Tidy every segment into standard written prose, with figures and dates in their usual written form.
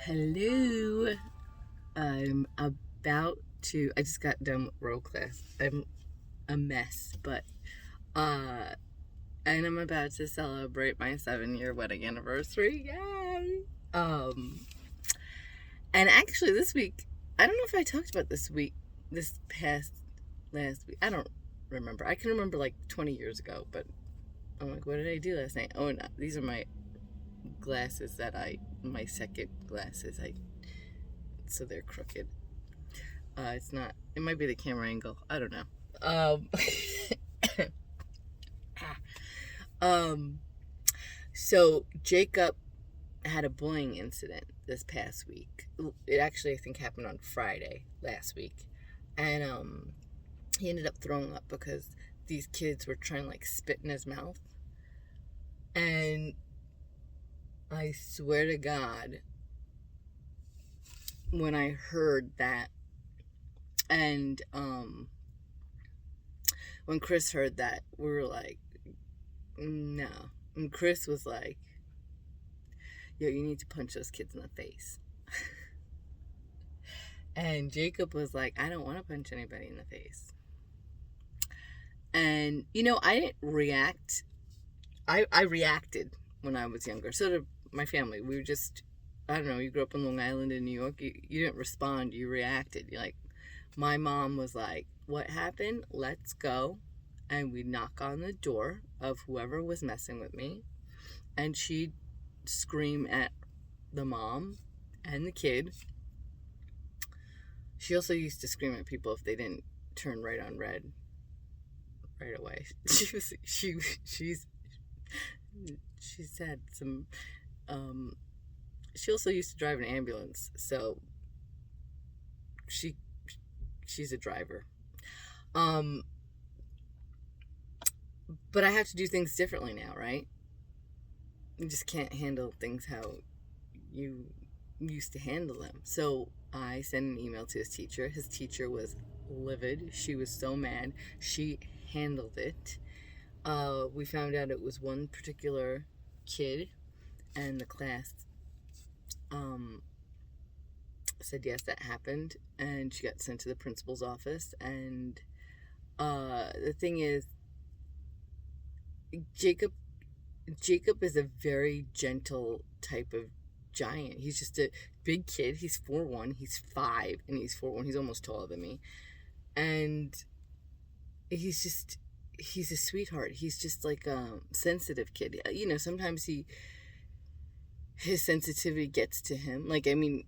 Hello. I just got done with row class. I'm a mess, uh, and I'm about to celebrate my 7-year wedding anniversary. Yay! Um, and actually this week, I don't know if I talked about last week. I don't remember. I can remember like 20 years ago, but I'm like, what did I do last night? Oh, no, these are my glasses my second glasses. So they're crooked. It's not. It might be the camera angle. I don't know. Um, um. So Jacob had a bullying incident this past week. It actually, I think, happened on Friday last week, and he ended up throwing up because these kids were trying to like spit in his mouth, and I swear to God, when I heard that, and when Chris heard that, we were like, no. And Chris was like, yo, you need to punch those kids in the face. And Jacob was like, I don't want to punch anybody in the face. And, I didn't react. I reacted when I was younger. So did my family. We were just, I don't know, you grew up in Long Island in New York. You didn't respond. You reacted. You're like, my mom was like, what happened? Let's go. And we'd knock on the door of whoever was messing with me. And she'd scream at the mom and the kid. She also used to scream at people if they didn't turn right on red right away. She's had some. She also used to drive an ambulance, so she's a driver. But I have to do things differently now, right? You just can't handle things how you used to handle them. So I sent an email to his teacher. His teacher was livid. She was so mad. She handled it. We found out it was one particular kid, and the class said yes, that happened, and she got sent to the principal's office. And the thing is, Jacob is a very gentle type of giant. He's just a big kid. He's 4'1". He's 5, and he's 4'1". He's almost taller than me. And he's a sweetheart. He's just like a sensitive kid. Sometimes his sensitivity gets to him. Like, I mean,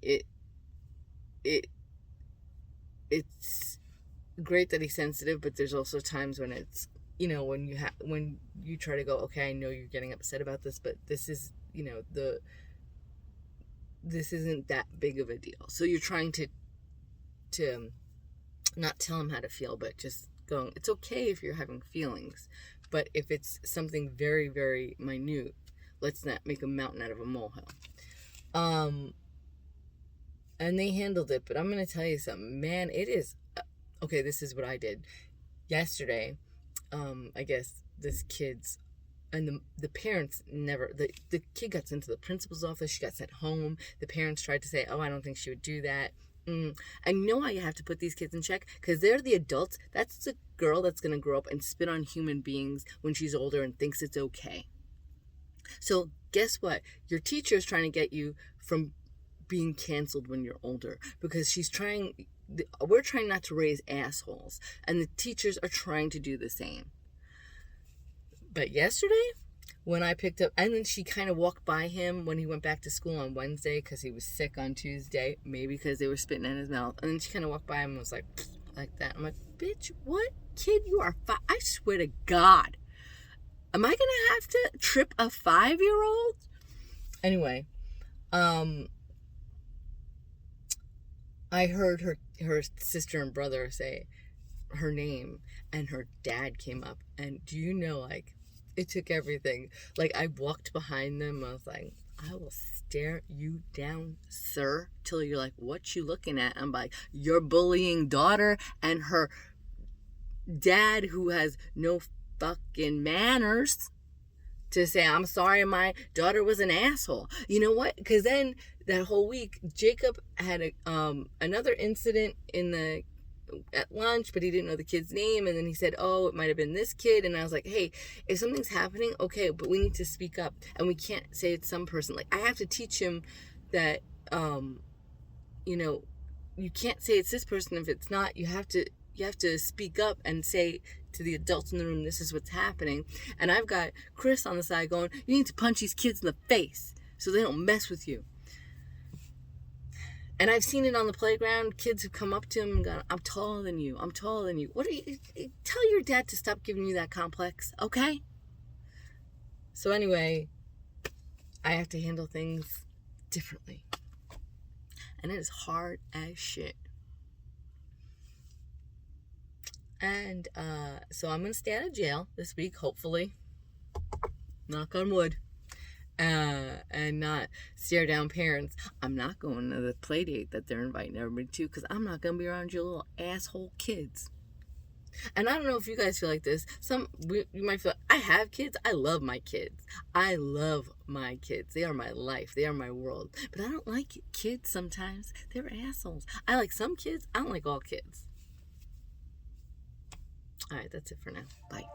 it's great that he's sensitive, but there's also times when it's, when you try to go, okay, I know you're getting upset about this, but this is, this isn't that big of a deal. So you're trying to not tell him how to feel, but just going, it's okay if you're having feelings, but if it's something very, very minute, let's not make a mountain out of a molehill. And they handled it, but I'm going to tell you something, man, it is, okay, this is what I did yesterday. I guess this kid's, and the parents never, the kid got sent to the principal's office. She got sent home. The parents tried to say, oh, I don't think she would do that. And you know why you have to put these kids in check? Because they're the adults. That's the girl that's going to grow up and spit on human beings when she's older and thinks it's okay. So guess what? Your teacher is trying to get you from being canceled when you're older, because we're trying not to raise assholes, and the teachers are trying to do the same. But yesterday, when I picked up, and then she kind of walked by him when he went back to school on Wednesday because he was sick on Tuesday, maybe because they were spitting in his mouth, and then she kind of walked by him and was like that. I'm like, bitch, what? Kid, you are 5. I swear to God. Am I going to have to trip a 5-year-old? Anyway, I heard her sister and brother say her name, and her dad came up, and do you know, like, it took everything. Like, I walked behind them, I was like, I will stare you down, sir, till you're like, what you looking at? I'm like, your bullying daughter and her dad, who has no fucking manners, to say, I'm sorry, my daughter was an asshole. You know what? Because then that whole week, Jacob had another incident at lunch, but he didn't know the kid's name, and then he said, "Oh, it might have been this kid." And I was like, "Hey, if something's happening, okay, but we need to speak up, and we can't say it's some person." Like, I have to teach him that, you know, you can't say it's this person if it's not. You have to speak up and say to the adults in the room, "This is what's happening." And I've got Chris on the side going, "You need to punch these kids in the face so they don't mess with you." And I've seen it on the playground. Kids have come up to him and gone, "I'm taller than you. I'm taller than you." What are you? Tell your dad to stop giving you that complex, okay? So anyway, I have to handle things differently. And it is hard as shit. And so I'm going to stay out of jail this week, hopefully. Knock on wood. And not stare down parents. I'm not going to the play date that they're inviting everybody to, because I'm not going to be around your little asshole kids. And I don't know if you guys feel like this. You might feel, I have kids. I love my kids. I love my kids. They are my life. They are my world. But I don't like kids sometimes. They're assholes. I like some kids. I don't like all kids. All right, that's it for now. Bye.